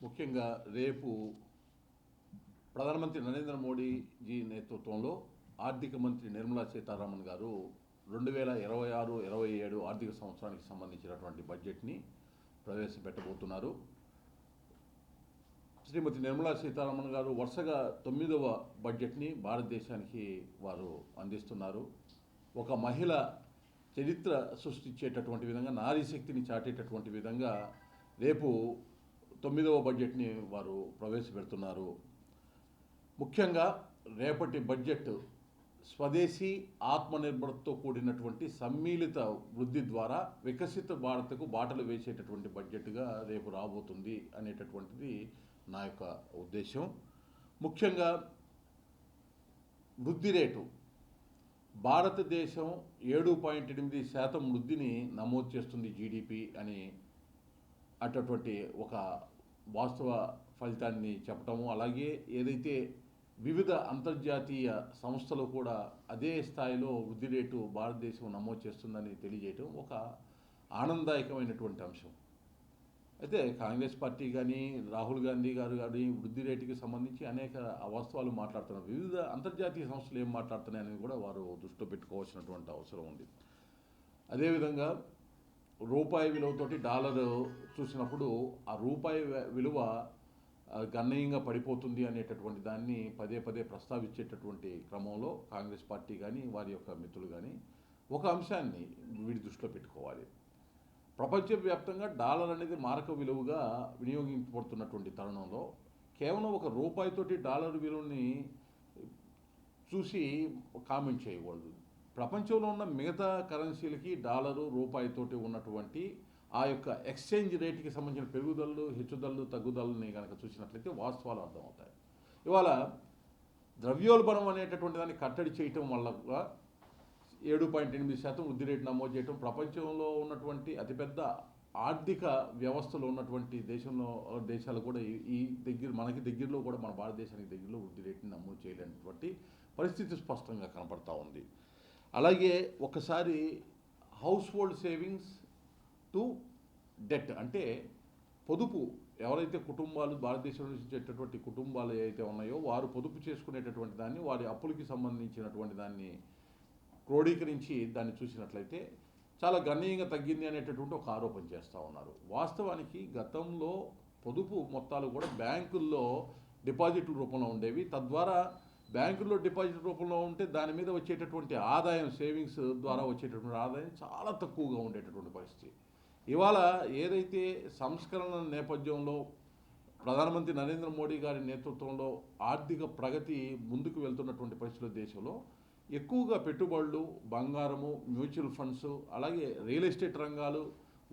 ముఖ్యంగా రేపు ప్రధానమంత్రి నరేంద్ర మోడీజీ నేతృత్వంలో ఆర్థిక మంత్రి నిర్మలా సీతారామన్ గారు 2026-27 ఆర్థిక సంవత్సరానికి సంబంధించినటువంటి బడ్జెట్ని ప్రవేశపెట్టబోతున్నారు. శ్రీమతి నిర్మలా సీతారామన్ గారు వరుసగా 9వ బడ్జెట్ని భారతదేశానికి వారు అందిస్తున్నారు. ఒక మహిళ చరిత్ర సృష్టించేటటువంటి విధంగా, నారీ శక్తిని చాటేటటువంటి విధంగా రేపు 9వ బడ్జెట్ని వారు ప్రవేశపెడుతున్నారు. ముఖ్యంగా రేపటి బడ్జెట్ స్వదేశీ ఆత్మనిర్భరతతో కూడినటువంటి సమ్మిళిత వృద్ధి ద్వారా వికసిత భారత్కు బాటలు వేసేటటువంటి బడ్జెట్గా రేపు రాబోతుంది అనేటటువంటిది నా యొక్క ఉద్దేశం. ముఖ్యంగా వృద్ధి రేటు భారతదేశం 7.8% వృద్ధిని నమోదు చేస్తుంది జీడిపి అని అటువంటి ఒక వాస్తవ ఫలితాన్ని చెప్పటము, అలాగే ఏదైతే వివిధ అంతర్జాతీయ సంస్థలు కూడా అదే స్థాయిలో వృద్ధి రేటు భారతదేశం నమోదు చేస్తుందని తెలియజేయటం ఒక ఆనందదాయకమైనటువంటి అంశం. అయితే కాంగ్రెస్ పార్టీ కానీ రాహుల్ గాంధీ గారు కానీ వృద్ధి రేటుకి సంబంధించి అనేక అవాస్తవాలు మాట్లాడుతున్నారు. వివిధ అంతర్జాతీయ సంస్థలు ఏం మాట్లాడుతున్నాయని కూడా వారు దృష్టిలో పెట్టుకోవాల్సినటువంటి అవసరం ఉంది. అదేవిధంగా రూపాయి విలువతోటి డాలర్ చూసినప్పుడు ఆ రూపాయి విలువ గణనీయంగా పడిపోతుంది అనేటటువంటి దాన్ని పదే పదే ప్రస్తావించేటటువంటి క్రమంలో కాంగ్రెస్ పార్టీ కానీ వారి యొక్క మిత్రులు కానీ ఒక అంశాన్ని వీడి దృష్టిలో పెట్టుకోవాలి. ప్రపంచవ్యాప్తంగా డాలర్ అనేది మారక విలువగా వినియోగించబడుతున్నటువంటి తరుణంలో కేవలం ఒక రూపాయితోటి డాలర్ విలువని చూసి కామెంట్ చేయకూడదు. ప్రపంచంలో ఉన్న మిగతా కరెన్సీలకి డాలరు రూపాయితోటి ఉన్నటువంటి ఆ యొక్క ఎక్స్చేంజ్ రేటుకి సంబంధించిన పెరుగుదలలు, హెచ్చుదలలు, తగ్గుదలని కనుక చూసినట్లయితే వాస్తవాలు అర్థమవుతాయి. ఇవాళ ద్రవ్యోల్బణం అనేటటువంటి దాన్ని కట్టడి చేయటం వల్ల 7.8% వృద్ధి రేటు నమోదు చేయటం, ప్రపంచంలో ఉన్నటువంటి అతిపెద్ద ఆర్థిక వ్యవస్థలో ఉన్నటువంటి దేశాలు కూడా ఈ మనకి దగ్గరలో కూడా మన భారతదేశానికి దగ్గరలో వృద్ధి రేటుని నమోదు చేయలేనటువంటి పరిస్థితి స్పష్టంగా కనపడతా ఉంది. అలాగే ఒకసారి house hold savings to debt అంటే పొదుపు, ఎవరైతే కుటుంబాలు భారతదేశంలో నివసించేటటువంటి కుటుంబాలు ఏవైతే ఉన్నాయో వారు పొదుపు చేసుకునేటటువంటి దాన్ని, వారి అప్పులకి సంబంధించినటువంటి దాన్ని క్రోడీకరించి దాన్ని చూసినట్లయితే చాలా గణనీయంగా తగ్గింది అనేటటువంటి ఒక ఆరోపణ చేస్తూ ఉన్నారు. వాస్తవానికి గతంలో పొదుపు మొత్తాలు కూడా బ్యాంకుల్లో డిపాజిట్ల రూపంలో ఉండేవి. తద్వారా బ్యాంకుల్లో డిపాజిట్ రూపంలో ఉంటే దాని మీద వచ్చేటటువంటి ఆదాయం, సేవింగ్స్ ద్వారా వచ్చేటటువంటి ఆదాయం చాలా తక్కువగా ఉండేటటువంటి పరిస్థితి. ఇవాళ ఏదైతే సంస్కరణ నేపథ్యంలో ప్రధానమంత్రి నరేంద్ర మోడీ గారి నేతృత్వంలో ఆర్థిక ప్రగతి ముందుకు వెళ్తున్నటువంటి పరిస్థితుల దేశంలో ఎక్కువగా పెట్టుబడులు, బంగారము, మ్యూచువల్ ఫండ్స్, అలాగే రియల్ ఎస్టేట్ రంగాలు,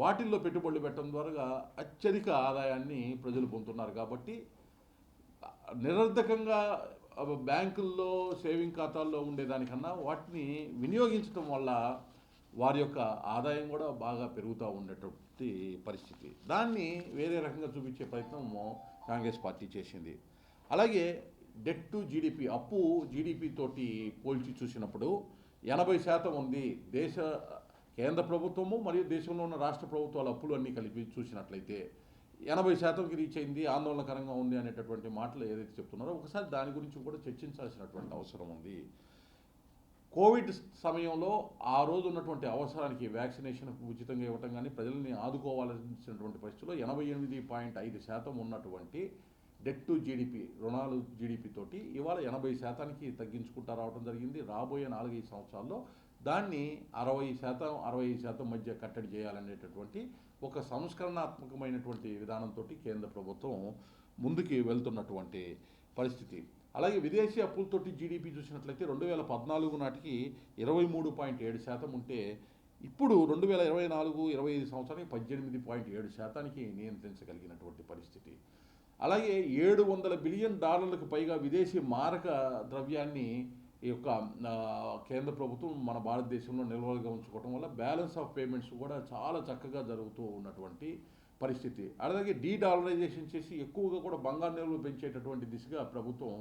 వాటిల్లో పెట్టుబడులు పెట్టడం ద్వారా అత్యధిక ఆదాయాన్ని ప్రజలు పొందుతున్నారు. కాబట్టి నిరర్ధకంగా బ్యాంకుల్లో సేవింగ్ ఖాతాల్లో ఉండేదానికన్నా వాటిని వినియోగించడం వల్ల వారి యొక్క ఆదాయం కూడా బాగా పెరుగుతూ ఉండేటువంటి పరిస్థితి. దాన్ని వేరే రకంగా చూపించే ప్రయత్నం కాంగ్రెస్ పార్టీ చేసింది. అలాగే డెట్ టు జీడిపి, అప్పు జీడిపి తోటి పోల్చి చూసినప్పుడు 80% ఉంది. కేంద్ర ప్రభుత్వము మరియు దేశంలో ఉన్న రాష్ట్ర ప్రభుత్వాల అప్పులు అన్నీ కలిపి చూసినట్లయితే 80%కి రీచ్ అయింది, ఆందోళనకరంగా ఉంది అనేటటువంటి మాటలు ఏదైతే చెప్తున్నారో ఒకసారి దాని గురించి కూడా చర్చించాల్సినటువంటి అవసరం ఉంది. కోవిడ్ సమయంలో ఆ రోజు ఉన్నటువంటి అవసరానికి వ్యాక్సినేషన్ ఉచితంగా ఇవ్వటం కానీ, ప్రజల్ని ఆదుకోవాల్సినటువంటి పరిస్థితుల్లో 88.5% ఉన్నటువంటి డెట్ టు జీడిపి, రుణాలు జీడిపి తోటి ఇవాళ 80%కి తగ్గించుకుంటూ రావడం జరిగింది. రాబోయే 4-5 సంవత్సరాల్లో దాన్ని 60%-65% మధ్య కట్టడి చేయాలనేటటువంటి ఒక సంస్కరణాత్మకమైనటువంటి విధానంతో కేంద్ర ప్రభుత్వం ముందుకు వెళ్తున్నటువంటి పరిస్థితి. అలాగే విదేశీ అప్పులతోటి జీడిపి చూసినట్లయితే 2014 నాటికి 23.7% ఉంటే ఇప్పుడు 2024-25 సంవత్సరానికి 18.7%కి నియంత్రించగలిగినటువంటి పరిస్థితి. అలాగే $700 బిలియన్ పైగా విదేశీ మారక ద్రవ్యాన్ని ఈ యొక్క కేంద్ర ప్రభుత్వం మన భారతదేశంలో నిల్వలుగా ఉంచుకోవడం వల్ల బ్యాలెన్స్ ఆఫ్ పేమెంట్స్ కూడా చాలా చక్కగా జరుగుతూ ఉన్నటువంటి పరిస్థితి. అలాగే డీడాలరైజేషన్ చేసి ఎక్కువగా కూడా బంగారు నిల్వలు పెంచేటటువంటి దిశగా ప్రభుత్వం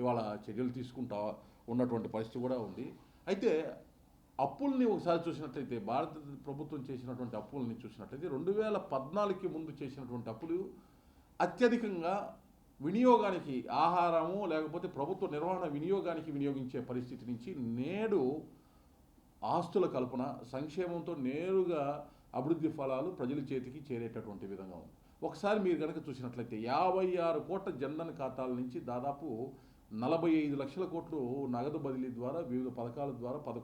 ఇవాళ చర్యలు తీసుకుంటా ఉన్నటువంటి పరిస్థితి కూడా ఉంది. అయితే అప్పుల్ని ఒకసారి చూసినట్లయితే భారత ప్రభుత్వం చేసినటువంటి అప్పుల్ని చూసినట్లయితే 2014కి ముందు చేసినటువంటి అప్పులు అత్యధికంగా వినియోగానికి ఆహారము లేకపోతే ప్రభుత్వ నిర్వహణ వినియోగానికి వినియోగించే పరిస్థితి నుంచి నేడు ఆస్తుల కల్పన సంక్షేమంతో నేరుగా అభివృద్ధి ఫలాలు ప్రజల చేతికి చేరేటటువంటి విధంగా ఉంది. ఒకసారి మీరు కనుక చూసినట్లయితే 56 కోట్ల జన్ధన్ ఖాతాల నుంచి దాదాపు 45 లక్షల కోట్లు నగదు బదిలీ ద్వారా వివిధ పథకాల ద్వారా గత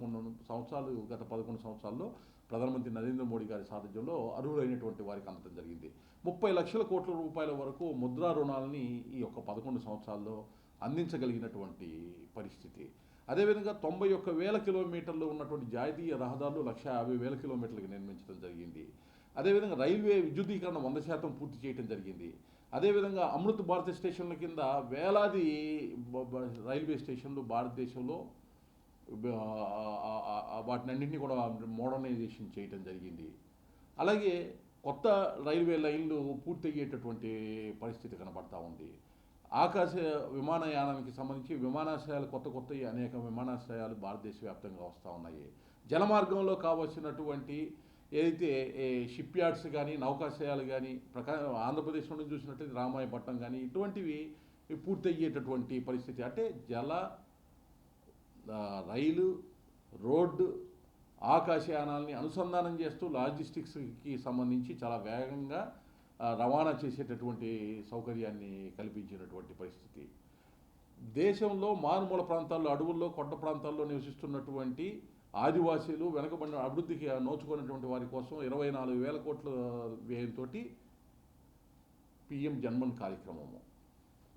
11 సంవత్సరాల్లో ప్రధానమంత్రి నరేంద్ర మోడీ గారి సారథ్యంలో అర్హులైనటువంటి వారికి అందడం జరిగింది. 30 లక్షల కోట్ల రూపాయల వరకు ముద్రా రుణాలని ఈ యొక్క 11 సంవత్సరాల్లో అందించగలిగినటువంటి పరిస్థితి. అదేవిధంగా 91,000 కిలోమీటర్లు ఉన్నటువంటి జాతీయ రహదారులు 1,50,000 కిలోమీటర్లకు నిర్మించడం జరిగింది. అదేవిధంగా రైల్వే విద్యుదీకరణ 100% పూర్తి చేయడం జరిగింది. అదేవిధంగా అమృత్ భారత్ స్టేషన్ల కింద వేలాది రైల్వే స్టేషన్లు భారతదేశంలో వాటినన్నింటినీ కూడా మోడర్నైజేషన్ చేయడం జరిగింది. అలాగే కొత్త రైల్వే లైన్లు పూర్తయ్యేటటువంటి పరిస్థితి కనబడతా ఉంది. ఆకాశ విమానయానానికి సంబంధించి విమానాశ్రయాలు కొత్త అనేక విమానాశ్రయాలు భారతదేశ వ్యాప్తంగా వస్తూ ఉన్నాయి. జలమార్గంలో కావాల్సినటువంటి ఏదైతే షిప్ యార్డ్స్ కానీ నౌకాశ్రయాలు కానీ ఆంధ్రప్రదేశ్ నుండి చూసినట్లయితే రామాయపట్నం కానీ ఇటువంటివి పూర్తయ్యేటటువంటి పరిస్థితి. అంటే రైలు, రోడ్డు, ఆకాశయానాల్ని అనుసంధానం చేస్తూ లాజిస్టిక్స్కి సంబంధించి చాలా వేగంగా రవాణా చేసేటటువంటి సౌకర్యాన్ని కల్పించినటువంటి పరిస్థితి. దేశంలో మారుమూల ప్రాంతాల్లో, అడవుల్లో, కొండ ప్రాంతాల్లో నివసిస్తున్నటువంటి ఆదివాసీలు వెనుకబడిన అభివృద్ధికి నోచుకున్నటువంటి వారి కోసం 24,000 కోట్ల వ్యయంతో పిఎం జన్మన్ కార్యక్రమము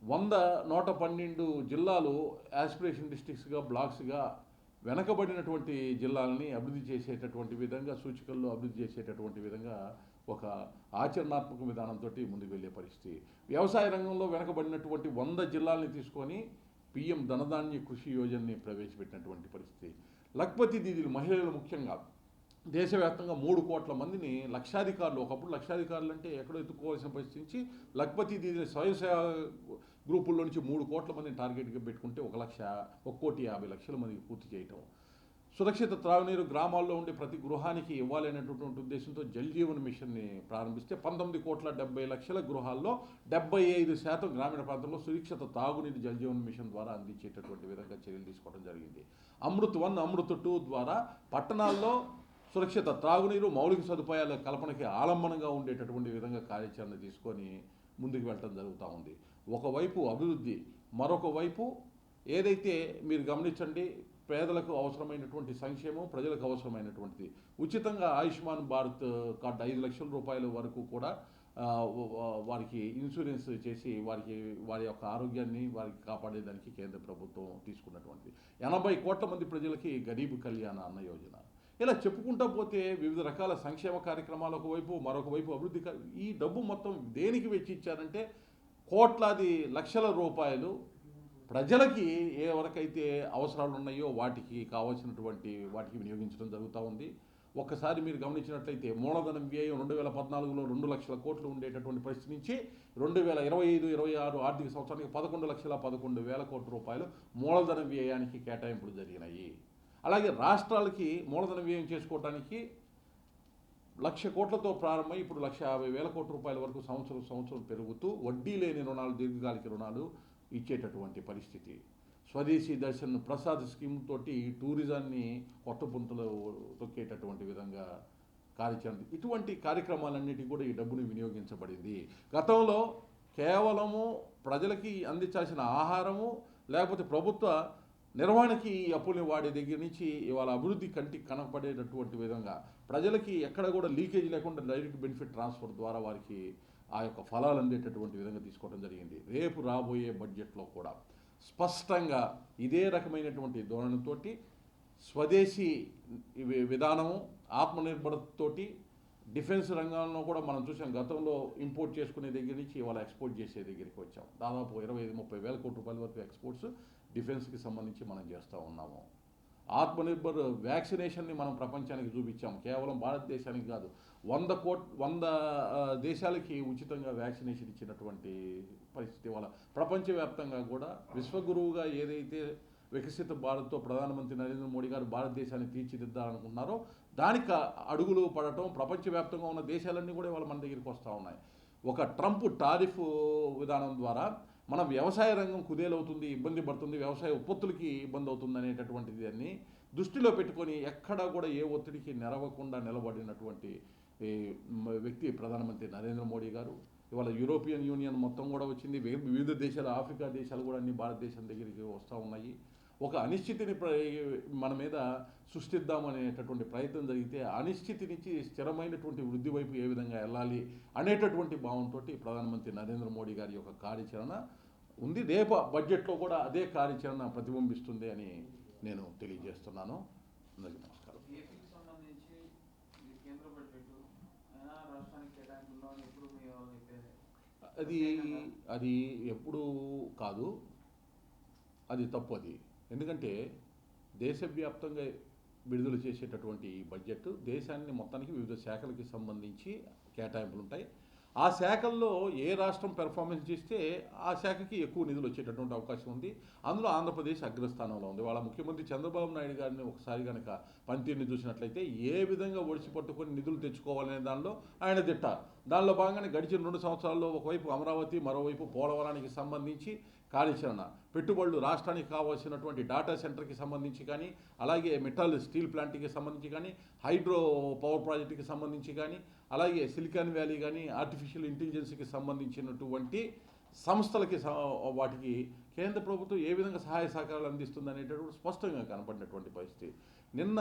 112 జిల్లాలు యాస్పిరేషన్ డిస్ట్రిక్ట్స్గా బ్లాక్స్గా వెనకబడినటువంటి జిల్లాలని అభివృద్ధి చేసేటటువంటి విధంగా సూచికల్లో అభివృద్ధి చేసేటటువంటి విధంగా ఒక ఆచరణాత్మక విధానంతో ముందుకు వెళ్ళే పరిస్థితి. వ్యవసాయ రంగంలో వెనకబడినటువంటి 100 జిల్లాలని తీసుకొని పిఎం ధనధాన్య కృషి యోజనని ప్రవేశపెట్టినటువంటి పరిస్థితి. లఖ్పతి దీదీలు మహిళలు ముఖ్యంగా దేశవ్యాప్తంగా 3 కోట్ల మందిని లక్షాధికారులు, ఒకప్పుడు లక్షాధికారులు అంటే ఎక్కడో ఎత్తుకోవాల్సిన పరిస్థితి నుంచి లఖ్పతి దీదీల స్వయం సేవా గ్రూపుల్లో నుంచి 3 కోట్ల మందిని టార్గెట్గా పెట్టుకుంటే 1,50,00,000 మందికి పూర్తి చేయటం. సురక్షిత త్రాగునీరు గ్రామాల్లో ఉండే ప్రతి గృహానికి ఇవ్వాలనేటటువంటి ఉద్దేశంతో జల్ జీవన్ మిషన్ని ప్రారంభిస్తే 19,70,00,000 గృహాల్లో 75% గ్రామీణ ప్రాంతంలో సురక్షిత తాగునీరు జల్ జీవన్ మిషన్ ద్వారా అందించేటటువంటి విధంగా చర్యలు తీసుకోవడం జరిగింది. అమృత్ 1, అమృత్ 2 ద్వారా పట్టణాల్లో సురక్షిత త్రాగునీరు మౌలిక సదుపాయాల కల్పనకి ఆలంబనంగా ఉండేటటువంటి విధంగా కార్యాచరణ తీసుకొని ముందుకు వెళ్ళడం జరుగుతూ ఉంది. ఒకవైపు అభివృద్ధి, మరొక వైపు ఏదైతే మీరు గమనించండి పేదలకు అవసరమైనటువంటి సంక్షేమం, ప్రజలకు అవసరమైనటువంటిది ఉచితంగా ఆయుష్మాన్ భారత్ కార్డు 5 లక్షల రూపాయల వరకు కూడా వారికి ఇన్సూరెన్స్ చేసి వారి యొక్క ఆరోగ్యాన్ని వారికి కాపాడేదానికి కేంద్ర ప్రభుత్వం తీసుకున్నటువంటిది. 80 కోట్ల మంది ప్రజలకి గరీబ్ కళ్యాణ అన్న యోజన. ఇలా చెప్పుకుంటా పోతే వివిధ రకాల సంక్షేమ కార్యక్రమాలు ఒకవైపు, మరొక వైపు అభివృద్ధి. ఈ డబ్బు మొత్తం దేనికి వెచ్చించారంటే కోట్లాది లక్షల రూపాయలు ప్రజలకి ఏ వరకైతే అవసరాలు ఉన్నాయో వాటికి వాటికి వినియోగించడం జరుగుతూ ఉంది. ఒక్కసారి మీరు గమనించినట్లయితే మూలధనం వ్యయం 2014లో 2 లక్షల కోట్లు ఉండేటటువంటి పరిస్థితి నుంచి 2025-26 ఆర్థిక సంవత్సరానికి 11,11,000 కోట్ల రూపాయలు మూలధన వ్యయానికి కేటాయింపులు జరిగినాయి. అలాగే రాష్ట్రాలకి మూలధన వ్యయం చేసుకోవడానికి 1,00,000 కోట్లతో ప్రారంభమై ఇప్పుడు 1,50,000 కోట్ల రూపాయల వరకు సంవత్సరం పెరుగుతూ వడ్డీ లేని రుణాలు, దీర్ఘకాలిక రుణాలు ఇచ్చేటటువంటి పరిస్థితి. స్వదేశీ దర్శన్ ప్రసాద్ స్కీమ్ తోటి టూరిజాన్ని కొత్త పుంతలు తొక్కేటటువంటి విధంగా కార్యాచరణ. ఇటువంటి కార్యక్రమాలన్నిటికీ కూడా ఈ డబ్బుని వినియోగించబడింది. గతంలో కేవలము ప్రజలకి అందించాల్సిన ఆహారము లేకపోతే ప్రభుత్వ నిర్వహణకి ఈ అప్పుల్ని వాడే దగ్గర నుంచి ఇవాళ అభివృద్ధి కంటికి కనపడేటటువంటి విధంగా ప్రజలకి ఎక్కడ కూడా లీకేజ్ లేకుండా డైరెక్ట్ బెనిఫిట్ ట్రాన్స్ఫర్ ద్వారా వారికి ఆ యొక్క ఫలాలు అందేటటువంటి విధంగా తీసుకోవడం జరిగింది. రేపు రాబోయే బడ్జెట్లో కూడా స్పష్టంగా ఇదే రకమైనటువంటి ధోరణితోటి స్వదేశీ విధానము, ఆత్మనిర్భరతతోటి డిఫెన్స్ రంగంలో కూడా మనం చూసాం. గతంలో ఇంపోర్ట్ చేసుకునే దగ్గర నుంచి ఇవాళ ఎక్స్పోర్ట్ చేసే దగ్గరికి వచ్చాం. దాదాపు 25-30 వేల కోట్ల రూపాయల వరకు ఎక్స్పోర్ట్స్ డిఫెన్స్కి సంబంధించి మనం చేస్తూ ఉన్నాము. ఆత్మనిర్భర్ వ్యాక్సినేషన్ని మనం ప్రపంచానికి చూపించాం. కేవలం భారతదేశానికి కాదు, 100 దేశాలకి ఉచితంగా వ్యాక్సినేషన్ ఇచ్చినటువంటి పరిస్థితి. వల్ల ప్రపంచవ్యాప్తంగా కూడా విశ్వగురువుగా ఏదైతే వికసిత భారత్తో ప్రధానమంత్రి నరేంద్ర మోడీ గారు భారతదేశాన్ని తీర్చిదిద్దాలనుకుంటున్నారో దానికి అడుగులు పడటం ప్రపంచవ్యాప్తంగా ఉన్న దేశాలన్నీ కూడా ఇవాళ మన దగ్గరికి వస్తూ ఉన్నాయి. ఒక ట్రంప్ టారిఫ్ విధానం ద్వారా మన వ్యవసాయ రంగం కుదేలవుతుంది, ఇబ్బంది పడుతుంది, వ్యవసాయ ఉత్పత్తులకి ఇబ్బంది అవుతుంది అనేటటువంటిది దాన్ని దృష్టిలో పెట్టుకొని ఎక్కడా కూడా ఏ ఒత్తిడికి నెరవకుండా నిలబడినటువంటి వ్యక్తి ప్రధానమంత్రి నరేంద్ర మోడీ గారు. ఇవాళ యూరోపియన్ యూనియన్ మొత్తం కూడా వచ్చింది, వివిధ దేశాలు, ఆఫ్రికా దేశాలు కూడా అన్ని భారతదేశం దగ్గరికి వస్తూ ఉన్నాయి. ఒక అనిశ్చితిని మన మీద సృష్టిద్దామనేటటువంటి ప్రయత్నం జరిగితే అనిశ్చితి నుంచి స్థిరమైనటువంటి వృద్ధి వైపు ఏ విధంగా వెళ్ళాలి అనేటటువంటి భావంతో ప్రధానమంత్రి నరేంద్ర మోడీ గారి యొక్క కార్యాచరణ ఉంది. రేపు బడ్జెట్లో కూడా అదే కార్యాచరణ ప్రతిబింబిస్తుంది అని నేను తెలియజేస్తున్నాను. అందరికీ నమస్కారం. అది ఎప్పుడు కాదు, అది తప్పు. అది ఎందుకంటే దేశవ్యాప్తంగా విడుదల చేసేటటువంటి ఈ బడ్జెట్ దేశాన్ని మొత్తానికి వివిధ శాఖలకి సంబంధించి కేటాయింపులు ఉంటాయి. ఆ శాఖల్లో ఏ రాష్ట్రం పెర్ఫార్మెన్స్ చేస్తే ఆ శాఖకి ఎక్కువ నిధులు వచ్చేటటువంటి అవకాశం ఉంది. అందులో ఆంధ్రప్రదేశ్ అగ్రస్థానంలో ఉంది. వాళ్ళ ముఖ్యమంత్రి చంద్రబాబు నాయుడు గారిని ఒకసారి కనుక పనితీరుని చూసినట్లయితే ఏ విధంగా ఒడిచి పట్టుకొని నిధులు తెచ్చుకోవాలనే దానిలో ఆయన తిట్టారు. దానిలో భాగంగానే గడిచిన 2 సంవత్సరాల్లో ఒకవైపు అమరావతి, మరోవైపు పోలవరానికి సంబంధించి కార్యాచరణ, పెట్టుబడులు, రాష్ట్రానికి కావాల్సినటువంటి డాటా సెంటర్కి సంబంధించి కానీ, అలాగే మెటల్ స్టీల్ ప్లాంట్కి సంబంధించి కానీ, హైడ్రో పవర్ ప్రాజెక్టుకి సంబంధించి కానీ, అలాగే సిలికాన్ వ్యాలీ కానీ, ఆర్టిఫిషియల్ ఇంటెలిజెన్స్కి సంబంధించినటువంటి సంస్థలకి వాటికి కేంద్ర ప్రభుత్వం ఏ విధంగా సహాయ సహకారాలు అందిస్తుంది అనేటటువంటి స్పష్టంగా కనపడినటువంటి పరిస్థితి. నిన్న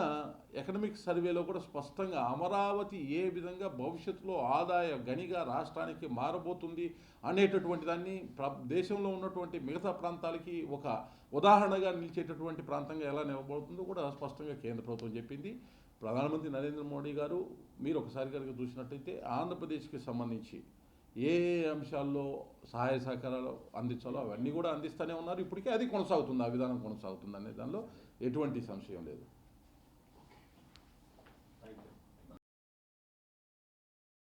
ఎకనామిక్ సర్వేలో కూడా స్పష్టంగా అమరావతి ఏ విధంగా భవిష్యత్తులో ఆదాయ గనిగా రాష్ట్రానికి మారబోతుంది అనేటటువంటి దాన్ని దేశంలో ఉన్నటువంటి మిగతా ప్రాంతాలకి ఒక ఉదాహరణగా నిలిచేటటువంటి ప్రాంతంగా ఎలా నిలబడుతుందో కూడా స్పష్టంగా కేంద్ర ప్రభుత్వం చెప్పింది. ప్రధానమంత్రి నరేంద్ర మోడీ గారు మీరు ఒకసారి కనుక చూసినట్టయితే ఆంధ్రప్రదేశ్కి సంబంధించి ఏ అంశాల్లో సహాయ సహకారాలు అందించాలో అవన్నీ కూడా అందిస్తూనే ఉన్నారు. ఇప్పటికే అది కొనసాగుతుంది, ఆ విధానం కొనసాగుతుంది అనే దానిలో ఎటువంటి సంశయం లేదు.